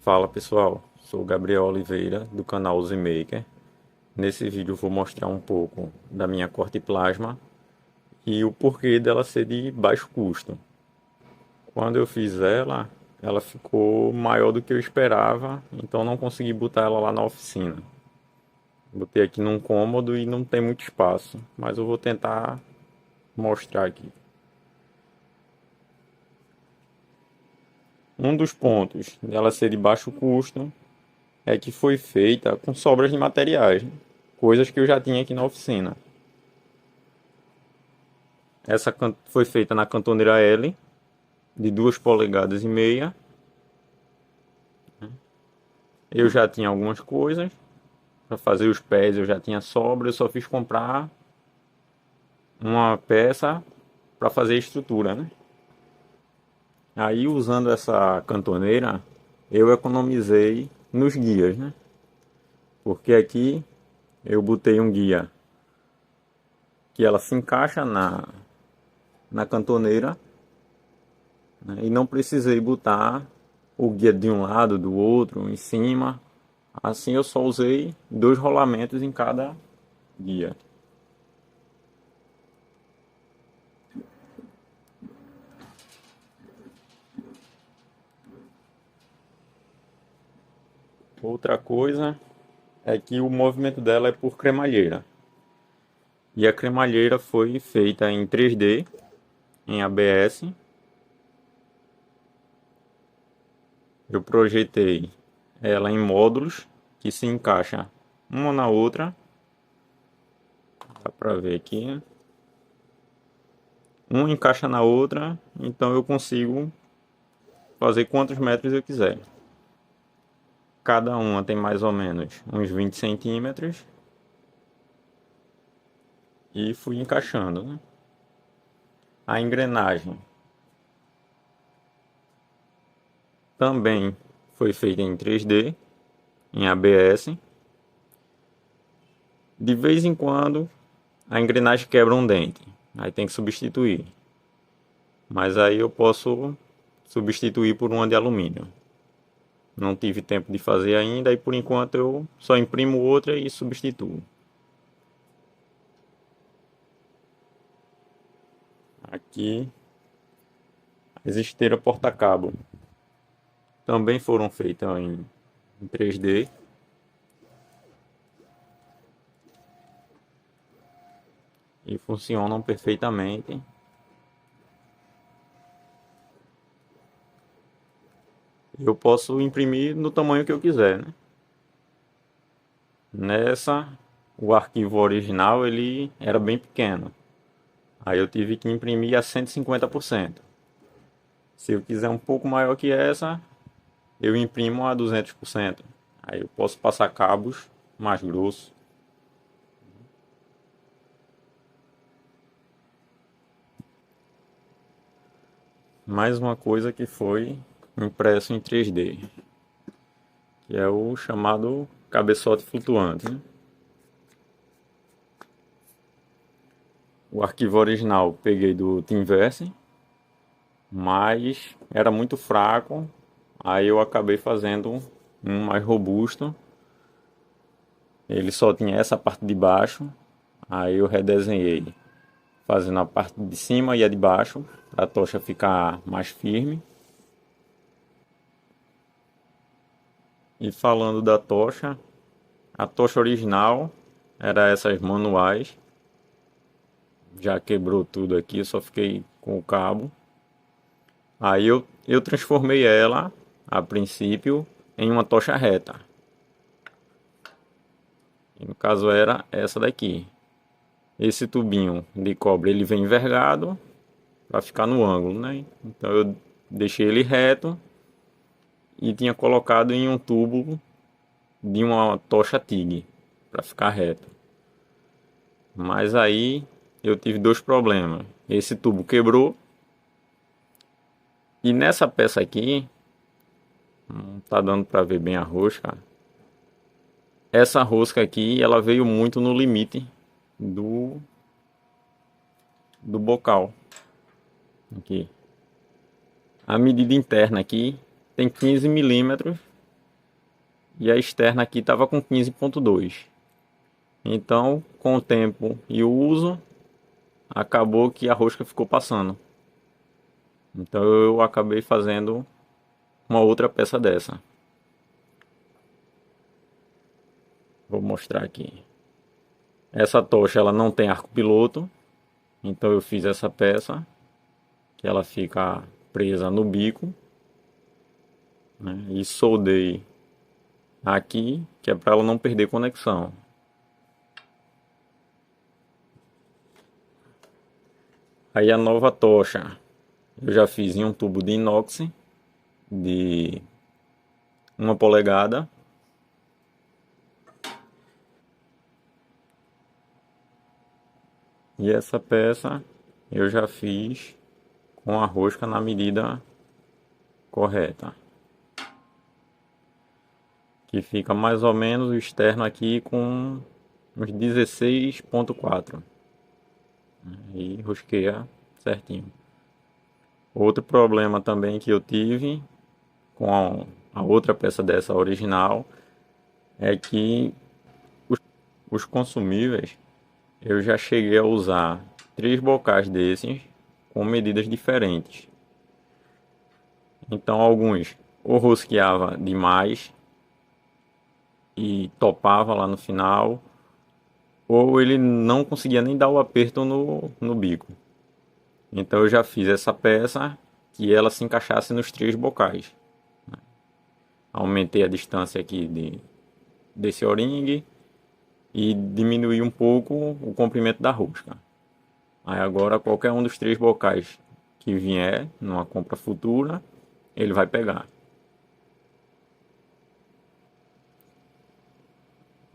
Fala pessoal, sou o Gabriel Oliveira do canal Uzimaker. Nesse vídeo eu vou mostrar um pouco da minha corte plasma e o porquê dela ser de baixo custo. Quando eu fiz ela ficou maior do que eu esperava, então não consegui botar ela lá na oficina. Botei aqui num cômodo e não tem muito espaço, mas eu vou tentar mostrar aqui. Um dos pontos dela ser de baixo custo é que foi feita com sobras de materiais, né? Coisas que eu já tinha aqui na oficina. Essa foi feita na cantoneira L, de 2,5 polegadas. Eu já tinha algumas coisas para fazer os pés, eu já tinha sobra, eu só fiz comprar uma peça para fazer a estrutura, né? Aí usando essa cantoneira, eu economizei nos guias, né? Porque aqui eu botei um guia que ela se encaixa na cantoneira, né? E não precisei botar o guia de um lado, do outro, em cima. Assim eu só usei 2 rolamentos em cada guia. Outra coisa é que o movimento dela é por cremalheira. E a cremalheira foi feita em 3D, em ABS. Eu projetei ela em módulos que se encaixam uma na outra. Dá pra ver aqui, né? Uma encaixa na outra, então eu consigo fazer quantos metros eu quiser. Cada uma tem mais ou menos uns 20 centímetros. E fui encaixando, né? A engrenagem também foi feita em 3D, em ABS. De vez em quando a engrenagem quebra um dente, aí tem que substituir. Mas aí eu posso substituir por uma de alumínio. Não tive tempo de fazer ainda e por enquanto eu só imprimo outra e substituo. Aqui as esteiras porta-cabo também foram feitas em 3D. E funcionam perfeitamente. Eu posso imprimir no tamanho que eu quiser, né? Nessa, o arquivo original ele era bem pequeno. Aí eu tive que imprimir a 150%. Se eu quiser um pouco maior que essa, eu imprimo a 200%. Aí eu posso passar cabos mais grossos. Mais uma coisa que foi impresso em 3D, que é o chamado cabeçote flutuante, né? O arquivo original peguei do Teamverse, mas era muito fraco, aí eu acabei fazendo um mais robusto. Ele só tinha essa parte de baixo, aí eu redesenhei fazendo a parte de cima e a de baixo para a tocha ficar mais firme. E falando da tocha, a tocha original era essas manuais, já quebrou tudo aqui, só fiquei com o cabo. Aí eu transformei ela, a princípio, em uma tocha reta. E no caso era essa daqui. Esse tubinho de cobre ele vem envergado para ficar no ângulo, né? Então eu deixei ele reto e tinha colocado em um tubo de uma tocha TIG para ficar reto. Mas aí eu tive dois problemas. Esse tubo quebrou e nessa peça aqui, não tá dando para ver bem a rosca. Essa rosca aqui, ela veio muito no limite do bocal. Aqui. A medida interna aqui tem 15 milímetros e a externa aqui estava com 15,2. Então, com o tempo e o uso, acabou que a rosca ficou passando. Então eu acabei fazendo uma outra peça dessa. Vou mostrar aqui. Essa tocha ela não tem arco piloto, então eu fiz essa peça que ela fica presa no bico, né, e soldei aqui, que é para ela não perder conexão. Aí a nova tocha eu já fiz em um tubo de inox de 1 polegada. E essa peça eu já fiz com a rosca na medida correta. Que fica mais ou menos o externo aqui com uns 16,4. E rosqueia certinho. Outro problema também que eu tive com a outra peça dessa original é que os consumíveis eu já cheguei a usar 3 bocais desses com medidas diferentes. Então alguns ou rosqueava demais e topava lá no final, ou ele não conseguia nem dar o aperto no bico. Então eu já fiz essa peça que ela se encaixasse nos 3 bocais. Aumentei a distância aqui desse O-ring e diminuí um pouco o comprimento da rosca. Aí agora qualquer um dos 3 bocais que vier numa compra futura, ele vai pegar.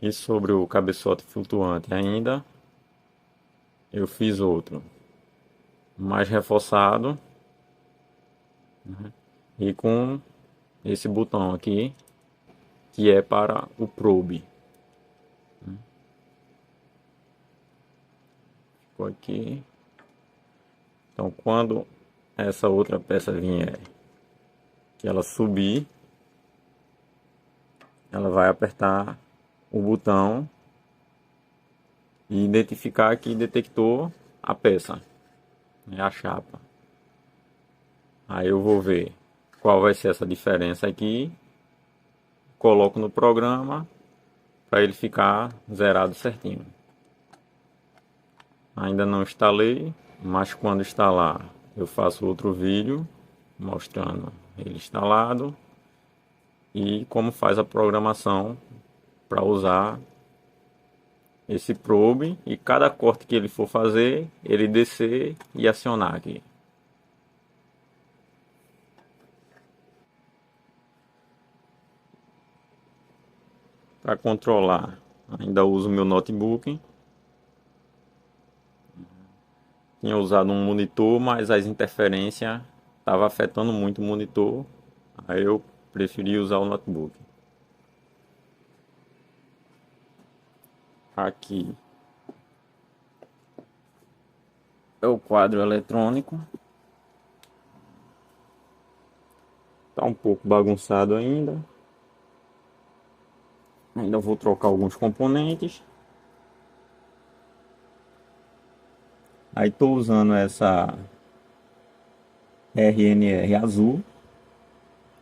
E sobre o cabeçote flutuante ainda, eu fiz outro mais reforçado, né, e com esse botão aqui que é para o probe. Ficou aqui. Então quando essa outra peça vier, que ela subir, ela vai apertar o botão e identificar que detectou a peça, né, a chapa. Aí eu vou ver qual vai ser essa diferença aqui, coloco no programa para ele ficar zerado certinho. Ainda não instalei, mas quando instalar eu faço outro vídeo mostrando ele instalado e como faz a programação para usar esse probe, e cada corte que ele for fazer, ele descer e acionar aqui. Para controlar, ainda uso meu notebook. Tinha usado um monitor, mas as interferências estavam afetando muito o monitor. Aí eu preferi usar o notebook. Aqui é o quadro eletrônico. Tá um pouco bagunçado ainda. Ainda vou trocar alguns componentes. Aí estou usando essa RNR azul.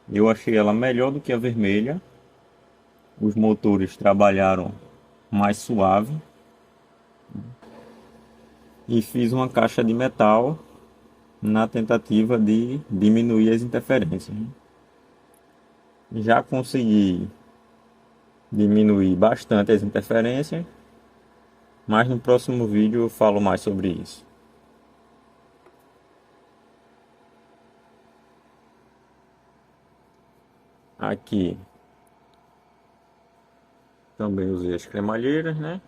Eu achei ela melhor do que a vermelha. Os motores trabalharam mais suave. E fiz uma caixa de metal na tentativa de diminuir as interferências. Já consegui diminuir bastante as interferências, mas no próximo vídeo eu falo mais sobre isso. Aqui também usei as cremalheiras, né?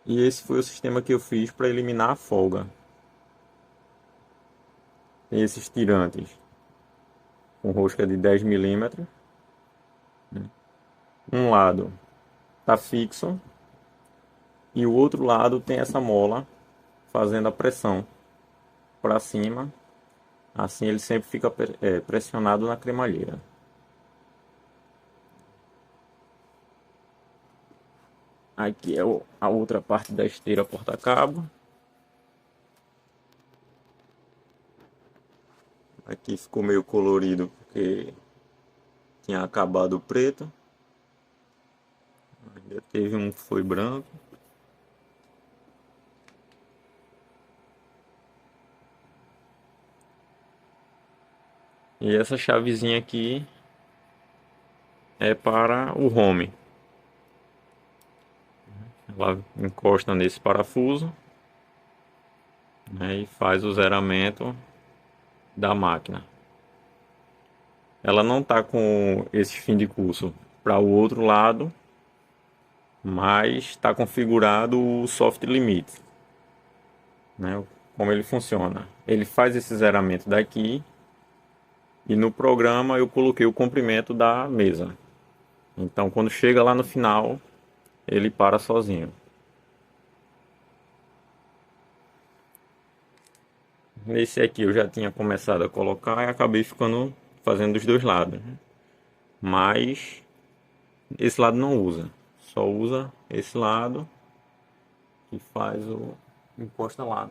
E esse foi o sistema que eu fiz para eliminar a folga. Tem esses tirantes com rosca de 10 milímetros. Um lado está fixo e o outro lado tem essa mola fazendo a pressão para cima. Assim ele sempre fica pressionado na cremalheira. Aqui é a outra parte da esteira porta-cabo. Aqui ficou meio colorido porque tinha acabado o preto. Ainda teve um que foi branco. E essa chavezinha aqui é para o home. Ela encosta nesse parafuso, né, e faz o zeramento da máquina. Ela não está com esse fim de curso para o outro lado, mas está configurado o soft limit, né? Como ele funciona? Ele faz esse zeramento daqui e no programa eu coloquei o comprimento da mesa. Então quando chega lá no final, ele para sozinho. Nesse aqui eu já tinha começado a colocar e acabei fazendo dos dois lados, né? Mas esse lado não usa, só usa esse lado que faz o encosta lá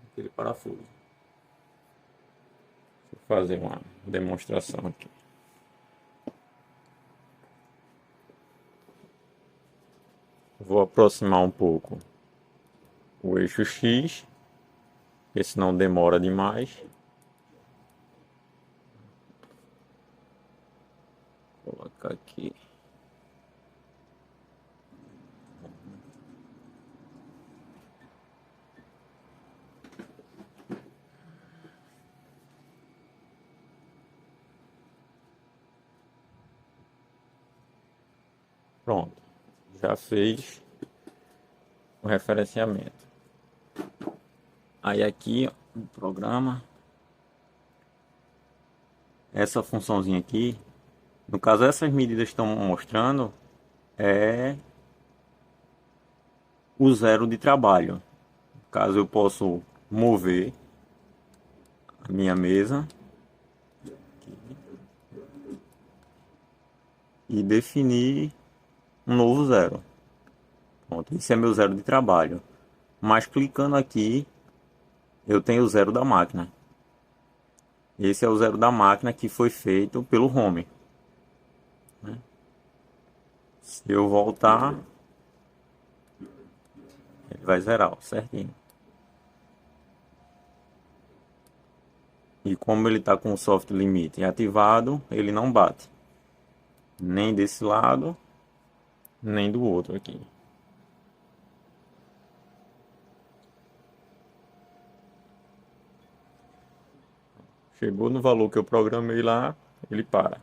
naquele parafuso. Vou fazer uma demonstração aqui. Vou aproximar um pouco o eixo X, porque senão demora demais. Vou colocar aqui. Pronto, já fez o referenciamento. Aí aqui no programa, essa funçãozinha aqui, no caso essas medidas que estão mostrando é o zero de trabalho. No caso eu posso mover a minha mesa e definir um novo zero. Pronto, esse é meu zero de trabalho. Mas clicando aqui, eu tenho o zero da máquina. Esse é o zero da máquina que foi feito pelo home. Se eu voltar, ele vai zerar, ó, certinho. E como ele está com o soft limit ativado, ele não bate. Nem desse lado, nem do outro aqui. Chegou no valor que eu programei lá, ele para.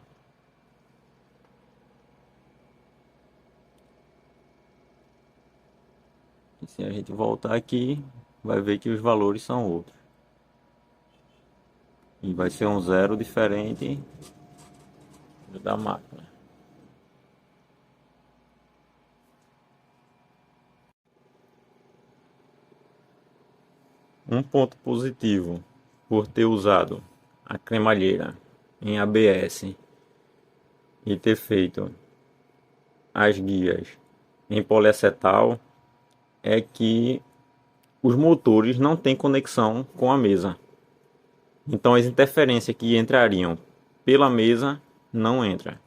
E se a gente voltar aqui, vai ver que os valores são outros. E vai ser um zero diferente da máquina. Um ponto positivo por ter usado a cremalheira em ABS e ter feito as guias em poliacetal é que os motores não têm conexão com a mesa. Então as interferências que entrariam pela mesa não entram,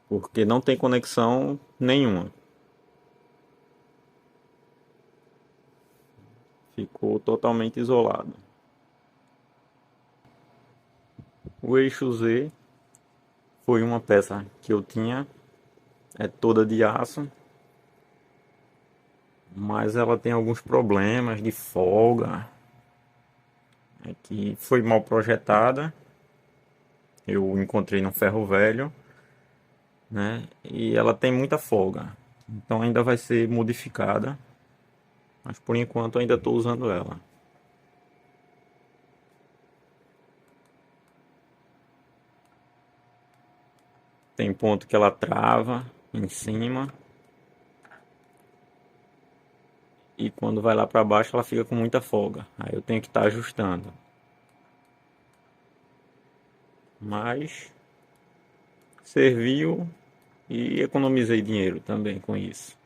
porque não tem conexão nenhuma. Ficou totalmente isolado. O eixo Z foi uma peça que eu tinha, é toda de aço, mas ela tem alguns problemas de folga. Aqui foi mal projetada. Eu encontrei num ferro velho, né? E ela tem muita folga. Então ainda vai ser modificada. Mas por enquanto ainda estou usando ela. Tem ponto que ela trava em cima. E quando vai lá para baixo ela fica com muita folga. Aí eu tenho que estar ajustando. Mas serviu e economizei dinheiro também com isso.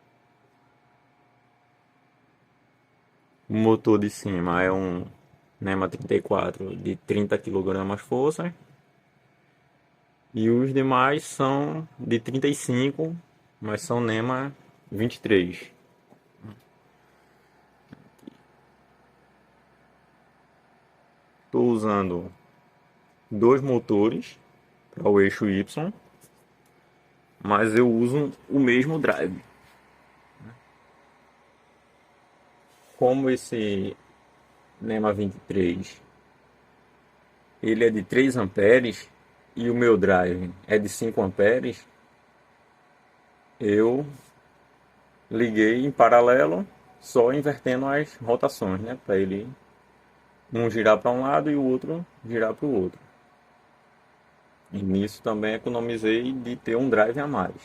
O motor de cima é um NEMA 34 de 30 kg força e os demais são de 35, mas são NEMA 23. Estou usando dois motores para o eixo Y, mas eu uso o mesmo drive. Como esse NEMA 23 ele é de 3 amperes e o meu drive é de 5 amperes, eu liguei em paralelo, só invertendo as rotações, né, para ele um girar para um lado e o outro girar para o outro. E nisso também economizei de ter um drive a mais.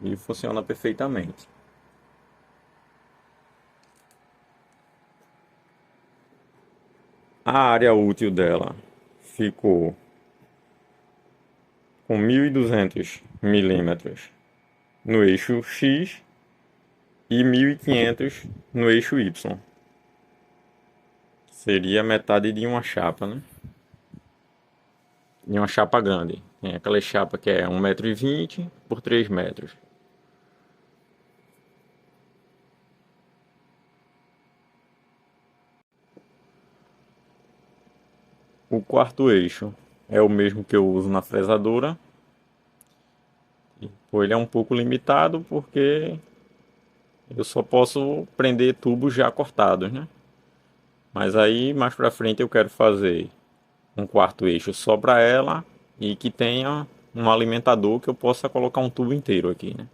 E funciona perfeitamente. A área útil dela ficou com 1.200 milímetros no eixo X e 1.500 no eixo Y. Seria metade de uma chapa, né? De uma chapa grande. Tem aquela chapa que é 1,20 m por 3 metros. O quarto eixo é o mesmo que eu uso na fresadora. Ele é um pouco limitado porque eu só posso prender tubos já cortados, né? Mas aí mais pra frente eu quero fazer um quarto eixo só para ela e que tenha um alimentador que eu possa colocar um tubo inteiro aqui, né?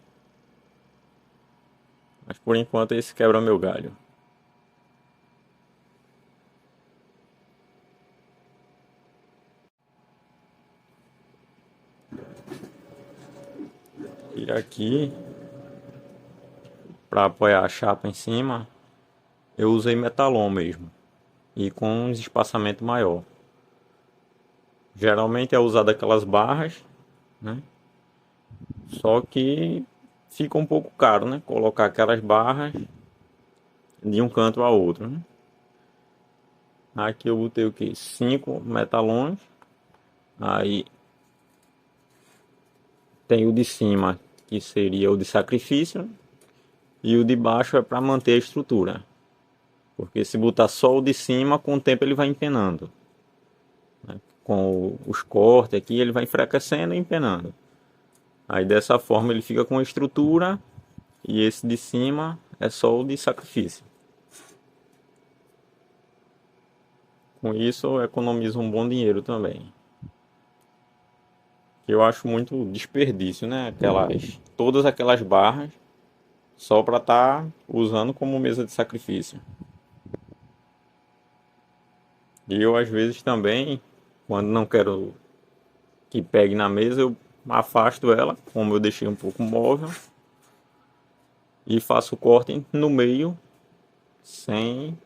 Mas por enquanto esse quebra meu galho. E aqui, para apoiar a chapa em cima, eu usei metalon mesmo e com um espaçamento maior. Geralmente é usado aquelas barras, né? Só que fica um pouco caro, né? Colocar aquelas barras de um canto a outro, né? Aqui eu botei o que? 5 metalons. Aí tem o de cima, que seria o de sacrifício, e o de baixo é para manter a estrutura. Porque se botar só o de cima, com o tempo ele vai empenando, né? Com os cortes aqui, ele vai enfraquecendo e empenando. Aí dessa forma ele fica com a estrutura e esse de cima é só o de sacrifício. Com isso eu economizo um bom dinheiro também. Eu acho muito desperdício, né? Todas aquelas barras só para estar usando como mesa de sacrifício. E eu às vezes também, quando não quero que pegue na mesa, eu afasto ela, como eu deixei um pouco móvel, e faço o corte no meio sem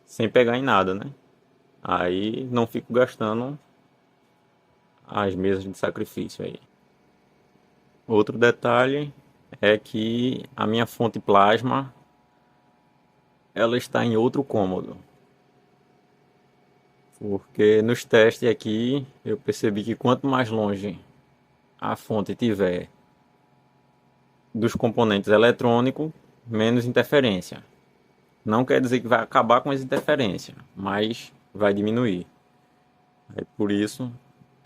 sem pegar em nada, né? Aí não fico gastando as mesas de sacrifício aí. Outro detalhe é que a minha fonte plasma ela está em outro cômodo. Porque nos testes aqui eu percebi que quanto mais longe a fonte tiver dos componentes eletrônicos, menos interferência. Não quer dizer que vai acabar com as interferências, mas vai diminuir. Aí por isso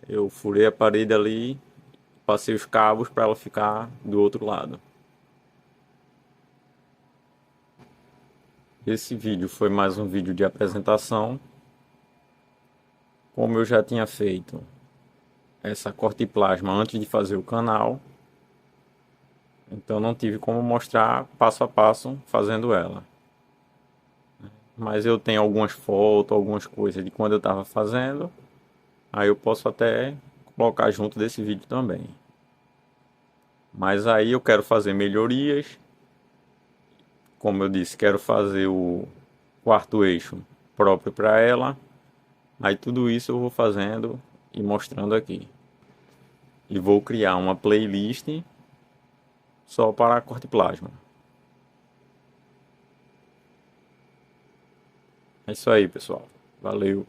eu furei a parede ali, passei os cabos para ela ficar do outro lado. Esse vídeo foi mais um vídeo de apresentação. Como eu já tinha feito essa corte plasma antes de fazer o canal, então não tive como mostrar passo a passo fazendo ela. Mas eu tenho algumas fotos, algumas coisas de quando eu estava fazendo. Aí eu posso até colocar junto desse vídeo também. Mas aí eu quero fazer melhorias. Como eu disse, quero fazer o quarto eixo próprio para ela. Aí tudo isso eu vou fazendo e mostrando aqui. e vou criar uma playlist só para corte plasma. É isso aí, pessoal. Valeu.